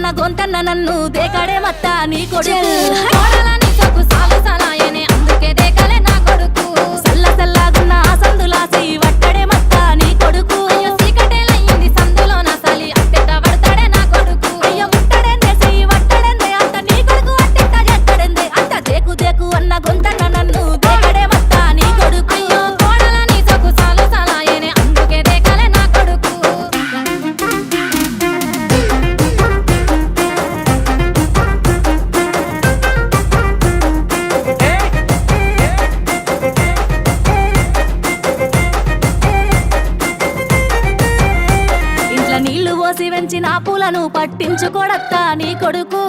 అన్న గొంతన్న నన్ను దేకడే మత్త నీ కొడుకు అందుకే దేకలే నా కొడుకు సల్ల సల్లాగున్న సందులాసి వట్టడే మత్త నీ కొడుకు అయ్యో సీకటేలయ్యింది సందులో నా సలి అట్టెట్ట పడతాడే నా కొడుకు అయ్యో ముట్టడేందే చెయ్యి వట్టడేందే అంత నీ కొడుకు అట్టెట్ట చేస్తాడేందే అంత దేకు దేకు అన్న గొంతన్న నన్ను దేకడే మత్త నీ కొడుకు అయ్యో కోడలని సొకు సాలు సలాయనే అందుకే దేకలే నా కొడుకు నీళ్లు పోసి వెంచిన పూలను పట్టించుకోడత్తా నీ కొడుకు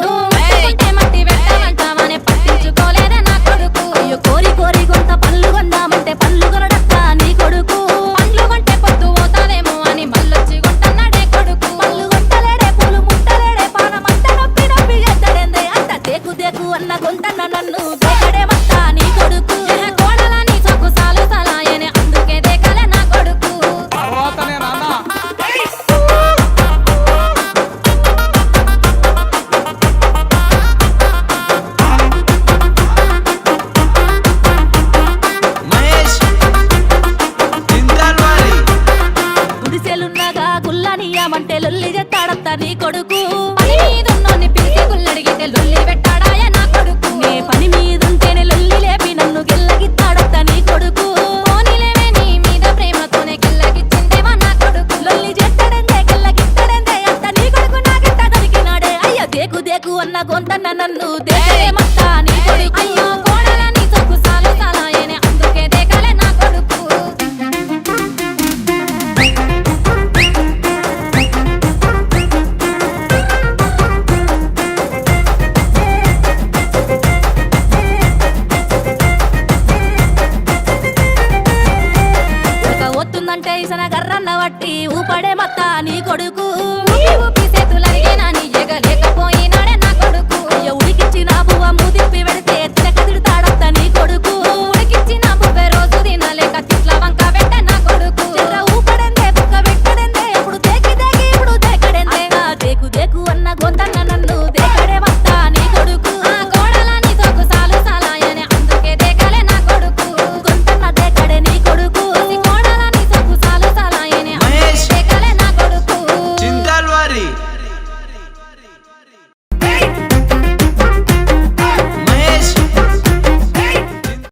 మట్టి పెట్టమంటామనే పట్టించుకోలేదే నా కొడుకు అయ్యో కోరి కోరి కొంత పళ్ళు కొందామంటే పళ్ళు కొనడత్తా నీ కొడుకు పళ్ళు కొంటే పొద్దు పోతాదేమో అని మళ్ళొచ్చి కొంటన్నాడే కొడుకు పళ్ళు కొంటలేడే పూలు ముట్టలేడే పానమంతా నొప్పి నొప్పి చేస్తాడేందే అంత దేకు దేకు అన్న గొంతన్న నన్ను దేకడే మత్తా నీ కొడుకు కోడలని సొకు సాలు సలాయనే అందుకే దేకలే నా కొడుకు గుడిసెలున్నగా గుల్లనియమంటే లొల్లి చేస్తాడత్తా నీ కొడుకు